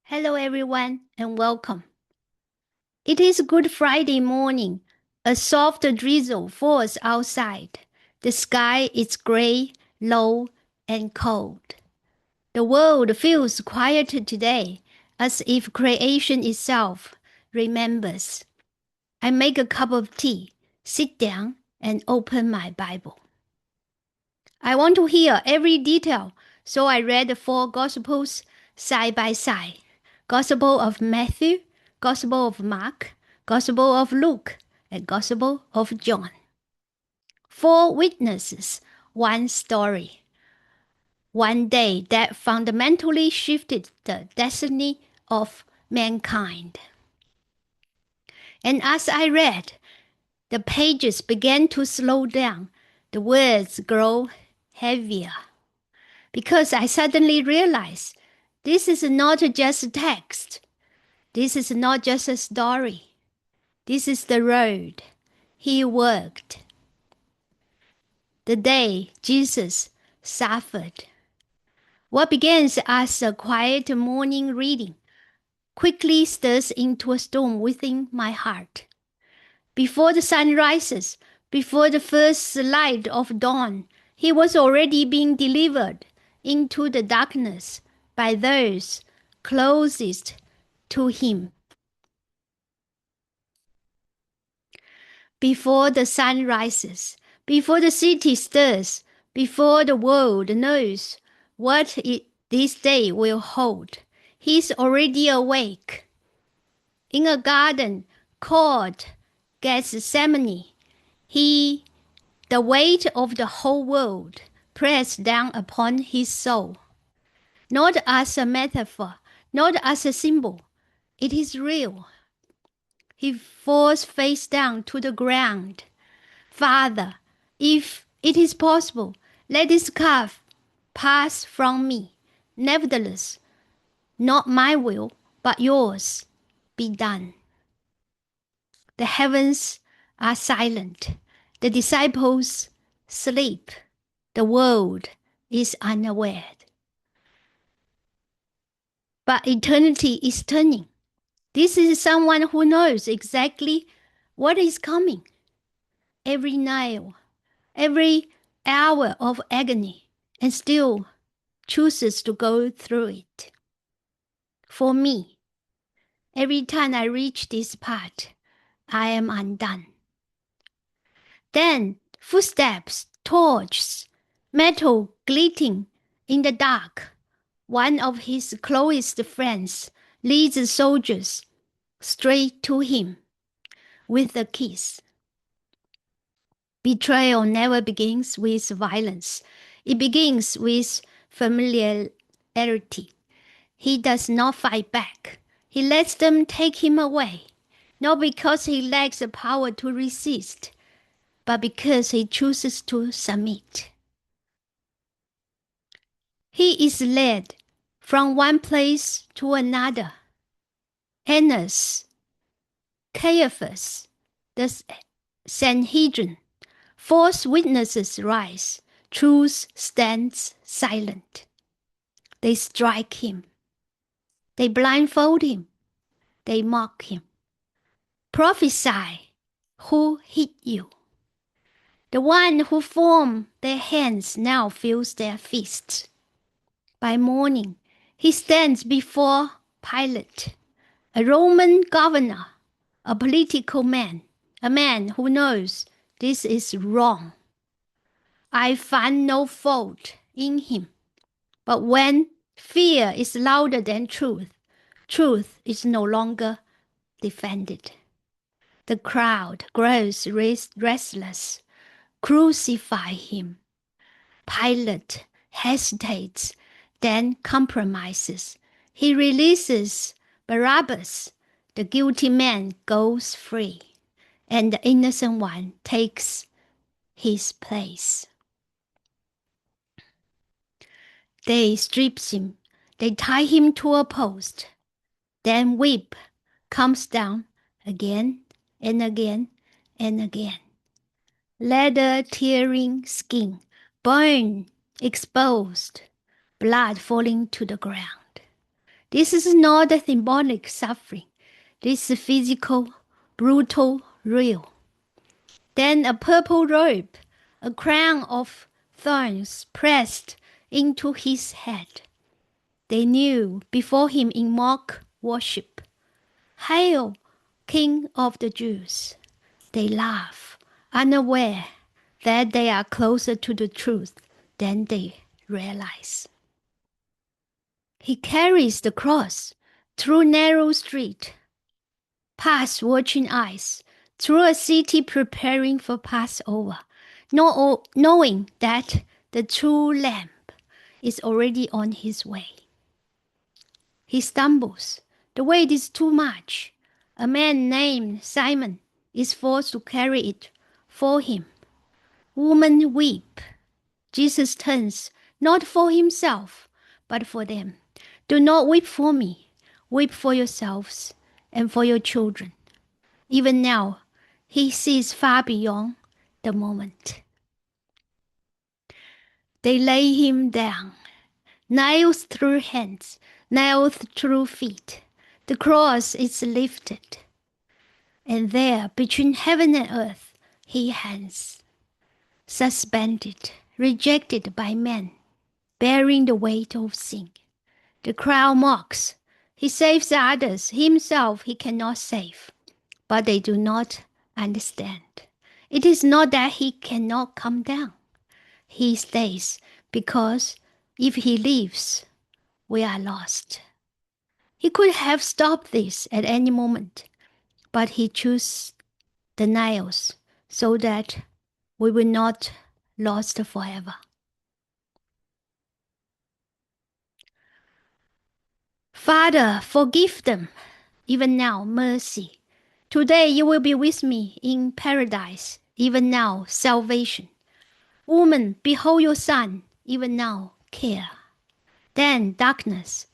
Hello, everyone, and welcome. It is Good Friday morning. A soft drizzle falls outside. The sky is gray, low, and cold. The world feels quieter today, as if creation itself remembers. I make a cup of tea, sit down, and open my Bible. I want to hear every detail, so I read the four Gospels side by side. Gospel of Matthew, Gospel of Mark, Gospel of Luke, and Gospel of John. Four witnesses, one story. One day that fundamentally shifted the destiny of mankind. And as I read, the pages began to slow down, the words grow heavier. Because I suddenly realized this is not just a text. This is not just a story. This is the road he walked. The day Jesus suffered. What begins as a quiet morning reading quickly stirs into a storm within my heart. Before the sun rises, before the first light of dawn, he was already being delivered into the darkness by those closest to him. Before the sun rises, before the city stirs, before the world knows what this day will hold, he's already awake. In a garden called Gethsemane, the weight of the whole world pressed down upon his soul. Not as a metaphor, not as a symbol. It is real. He falls face down to the ground. Father, if it is possible, let this cup pass from me. Nevertheless, not my will, but yours be done. The heavens are silent. The disciples sleep. The world is unaware. But eternity is turning. This is someone who knows exactly what is coming. Every nail, every hour of agony, and still chooses to go through it. For me, every time I reach this part, I am undone. Then footsteps, torches, metal glittering in the dark. One of his closest friends leads the soldiers straight to him with a kiss. Betrayal never begins with violence. It begins with familiarity. He does not fight back. He lets them take him away, not because he lacks the power to resist, but because he chooses to submit. He is led from one place to another. Annas, Caiaphas, the Sanhedrin, false witnesses rise. Truth stands silent. They strike him. They blindfold him. They mock him. Prophesy, who hit you? The one who formed their hands now feels their fists. By morning, he stands before Pilate, a Roman governor, a political man, a man who knows this is wrong. I find no fault in him. But when fear is louder than truth, truth is no longer defended. The crowd grows restless. Crucify him. Pilate hesitates, then compromises. He releases Barabbas. The guilty man goes free, and the innocent one takes his place. They strip him. They tie him to a post. Then whip comes down again and again and again. Leather tearing skin, bone exposed, blood falling to the ground. This is not a symbolic suffering. This is physical, brutal, real. Then a purple robe, a crown of thorns pressed into his head. They kneeled before him in mock worship. Hail, King of the Jews! They laugh, unaware that they are closer to the truth than they realize. He carries the cross through narrow street, past watching eyes, through a city preparing for Passover, knowing that the true Lamb is already on his way. He stumbles. The weight is too much. A man named Simon is forced to carry it for him. Women weep. Jesus turns, not for himself, but for them. Do not weep for me. Weep for yourselves and for your children. Even now, he sees far beyond the moment. They lay him down. Nails through hands, nails through feet. The cross is lifted. And there, between heaven and earth, he hangs, suspended, rejected by men, bearing the weight of sin. The crowd mocks. He saves others. Himself he cannot save. But they do not understand. It is not that he cannot come down. He stays because if he leaves, we are lost. He could have stopped this at any moment, but he chose the nails so that we will not lost forever. Father, forgive them, even now, mercy. Today you will be with me in paradise, even now, salvation. Woman, behold your son, even now, care. Then darkness,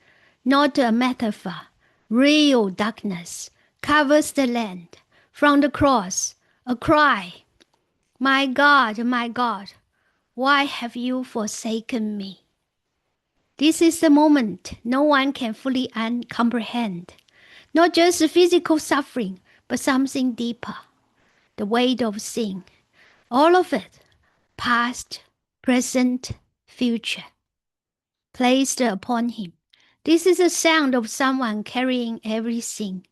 not a metaphor, real darkness, covers the land. From the cross, a cry, my God, why have you forsaken me? This is the moment no one can fully comprehend. Not just physical suffering, but something deeper. The weight of sin. All of it, past, present, future, placed upon him. This is the sound of someone carrying everything.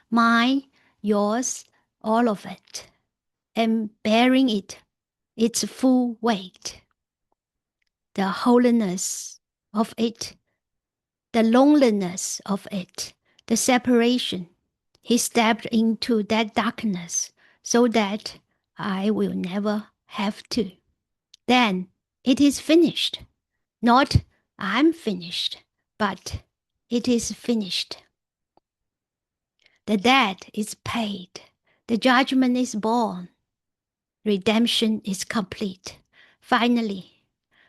Mine, yours, all of it. And bearing it, its full weight. The holiness of it, the loneliness of it, the separation. He stepped into that darkness so that I will never have to. Then it is finished. Not I'm finished, but it is finished. The debt is paid. The judgment is borne. Redemption is complete. Finally,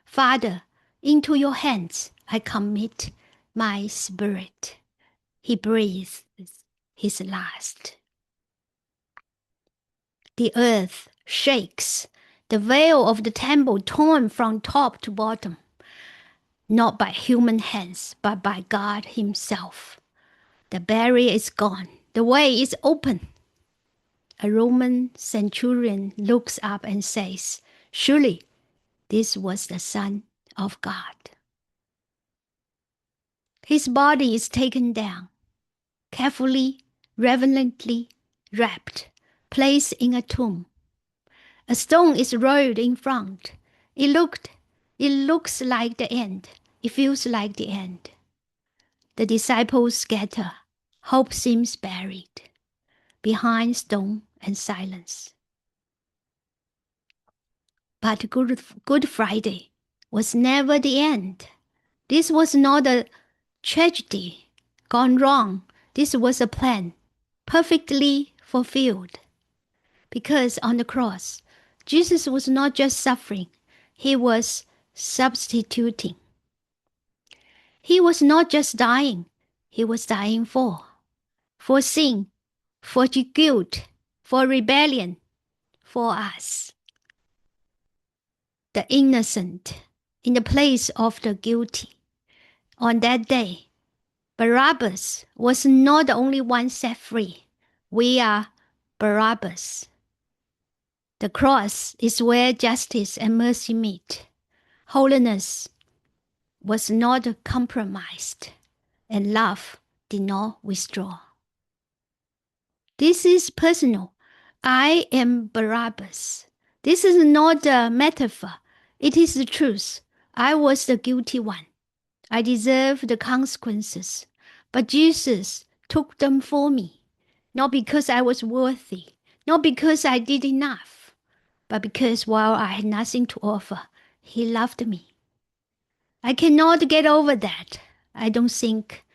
Father, into your hands I commit my spirit. He breathes his last. The earth shakes, the veil of the temple torn from top to bottom, not by human hands, but by God himself. The barrier is gone. The way is open. A Roman centurion looks up and says, surely this was the Son of God. His body is taken down, carefully, reverently wrapped, placed in a tomb. A stone is rolled in front. It looks like the end. It feels like the end. The disciples scatter. Hope seems buried behind stone and silence. But Good Friday was never the end. This was not a tragedy gone wrong. This was a plan, perfectly fulfilled. Because on the cross, Jesus was not just suffering, he was substituting. He was not just dying, he was dying for sin, for guilt, for rebellion, for us. The innocent in the place of the guilty. On that day, Barabbas was not the only one set free. We are Barabbas. The cross is where justice and mercy meet. Holiness was not compromised, and love did not withdraw. This is personal. I am Barabbas. This is not a metaphor. It is the truth. I was the guilty one. I deserve the consequences. But Jesus took them for me, not because I was worthy, not because I did enough, but because while I had nothing to offer, he loved me. I cannot get over that. I don't think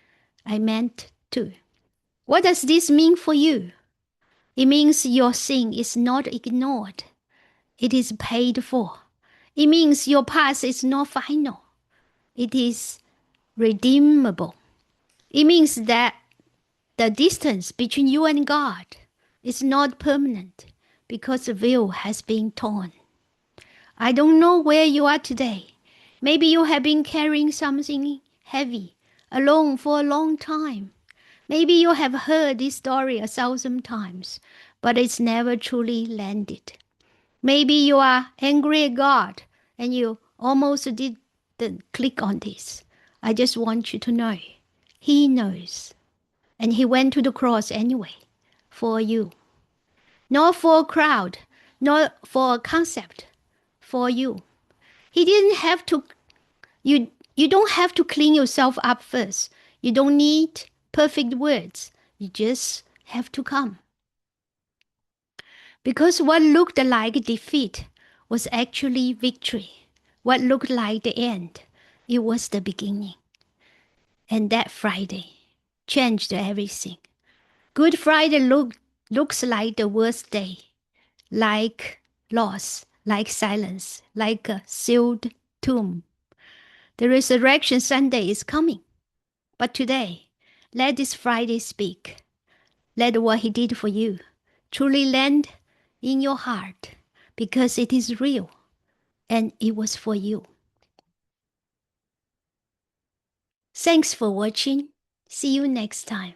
I meant to. What does this mean for you? It means your sin is not ignored. It is paid for. It means your past is not final. It is redeemable. It means that the distance between you and God is not permanent because the veil has been torn. I don't know where you are today. Maybe you have been carrying something heavy, alone for a long time. Maybe you have heard this story 1,000 times, but it's never truly landed. Maybe you are angry at God and you almost didn't click on this. I just want you to know, he knows. And he went to the cross anyway, for you. Not for a crowd, not for a concept, for you. He didn't have to, you don't have to clean yourself up first. You don't need perfect words. You just have to come. Because what looked like defeat was actually victory. What looked like the end, it was the beginning. And that Friday changed everything. Good Friday looks like the worst day, like loss, like silence, like a sealed tomb. The Resurrection Sunday is coming. But today, let this Friday speak. Let what he did for you truly land in your heart, because it is real and it was for you. Thanks for watching. See you next time.